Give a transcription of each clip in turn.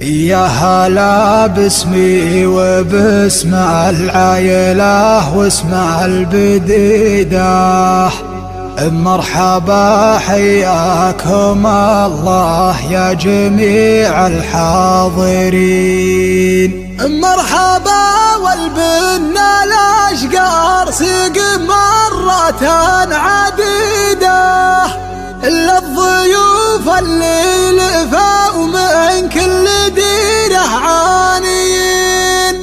يا هلا باسمي وباسم العائلة واسم البديدة، مرحبا حياكم الله يا جميع الحاضرين. مرحبا والبنا الاشقار سيق مرة عديدة، للضيوف اللي لفوا من كل ديره عانيين،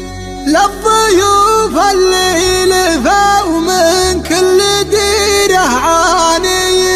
للضيوف اللي لفوا من كل ديره عانيين.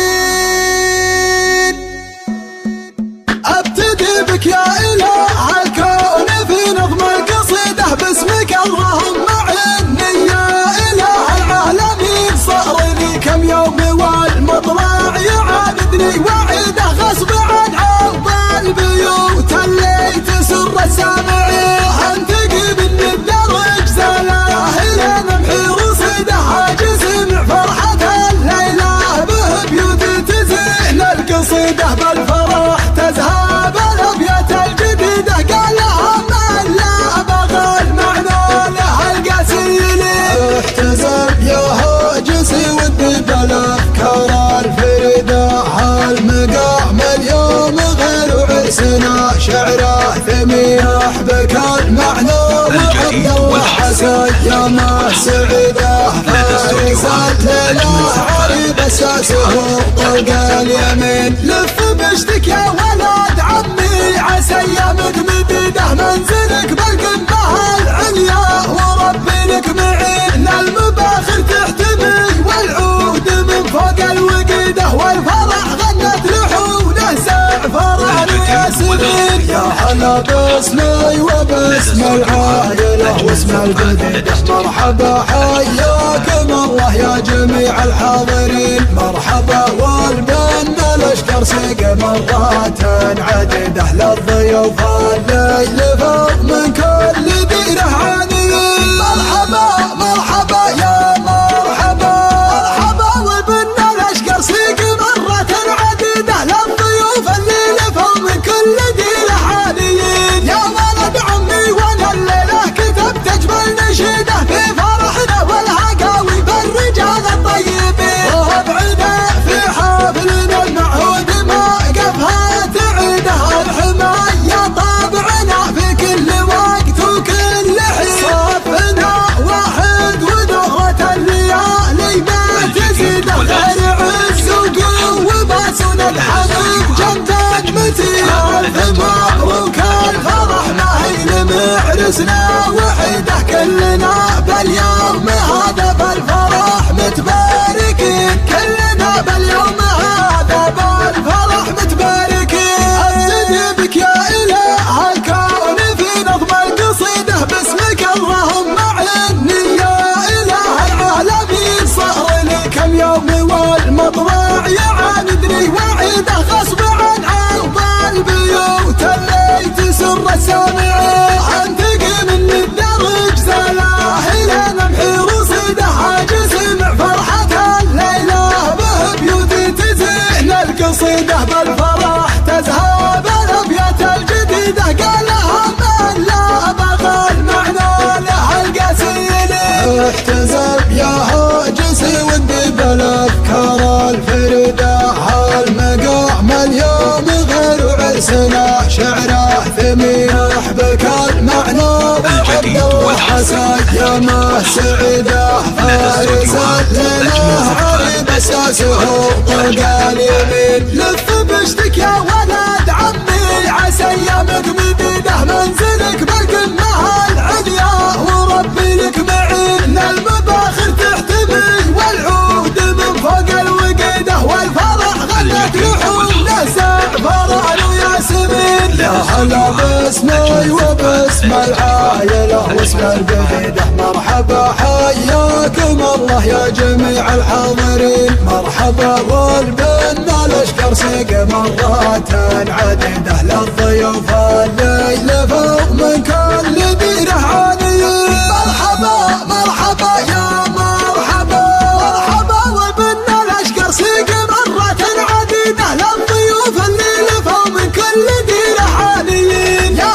ابتدي بك يا اله الكون في نظم القصيده، باسمك اللهم عني يا اله العالمين. صار لي كم يوم والمطلع يعاندني وعيده غصب عن عرض البيوت اللي تسر السامعين. انتقي من الدرج زلاه لين امحي رصيده، عاجز مع فرحة الليلة به بيوت تزين القصيدة، بالفرح تذهب الابيات الجديدة. قال لها من لا بغى المعنى له القاسيلي، احتزم يا هاجسي ودي بالافكار الفريدة. هالمقام اليوم غير عرسنا، شعره ثميح بك المعنى وعبد الله حسن يا ما سعيده. فارسات ليلة عريب اساسه طلق اليمين، لف بشتك يا ولد عمي عسى يمك مديده. منزلك بالقمة العليا وربي لك معين، المباخر تحتمي والعود من فوق الوقيده. والفرح غنت لحونه زعفران وياسمين. يا هلا باسمي وباسم العائلة واسم البديدة، مرحبا حياكم الله يا جميع الحاضرين. مرحبا والبن الاشكر سيق مرات عديدة، للضيوف اللي لفوا من كل ديره عانيين. مرحبا مرحبا يا مرحبا، مرحبا والبن الاشكر سيق مرات عديدة، للضيوف اللي لفوا من كل ديره عانيين. يا ولد عمي وانا الليله كتبت اجمل نشيده، في فرحنا والهقاوي بالرجال الطيبين. وابعده في حفلنا المعهود ما قفها تعيده، الحمايه طابعنا في كل وقت وكل حين. صفنا واحد ودهرة الليالي ما تزيده، خير عز وقوه باسون الحبيب جنبك متين. الف مبروك الفرح ما هين معرسنا وحيده، كلنا باليوم هذا بالفرح متباركين، كلنا باليوم هذا بالفرح متباركين. ابتدي بك يا اله الكون في نظم القصيده، باسمك اللهم عني يا اله العالمين. صار لي كم يوم والمطلع يعاندني وعيده غصب عن عرض البيوت اللي تسر السامعين. انتقي من الدرج زلاه لين امحي رصيده، عاجز مع فرحة الليلة به بيوت تزين القصيدة. بالفرح تذهب الابيات الجديدة، قال لها من لا بغى المعنى له القاسيلي. احتزم يا هاجسي ودي بالافكار الفريدة، هالمقام اليوم غير عرسنا، شعره ثميح بك المعنى وعبد الله حسن يا ما سعيده. فارسات ليلة عريب اساسه طلق اليمين، لف بشتك يا ولد عمي عسى يمك مديده. منزلك بالقمة العليا وربي لك معين، المباخر تحتمي والعود من فوق الوقيده. والفرح غنت لحونه زعفران وياسمين. يا هلا باسمي وباسم العائلة واسم البديدة، مرحبا حياكم الله يا جميع الحاضرين. مرحبا والبن الاشكر سيق مرات عديدة، للضيوف اللي لفوا من كل ديره عانيين. مرحبا مرحبا يا مرحبا، مرحبا والبن الاشكر سيق مرات عديدة، للضيوف اللي لفوا من كل ديره عانيين. يا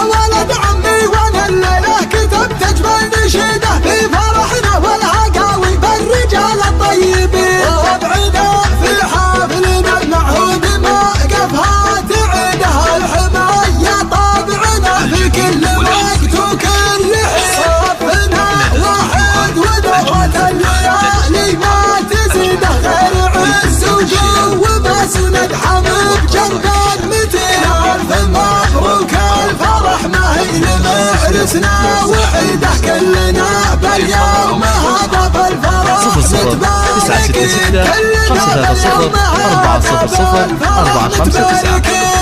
عرسنا وعيده كلنا باليوم هذا بالفرح نتبارك كلنا باليوم هذا بالفرح نتبارك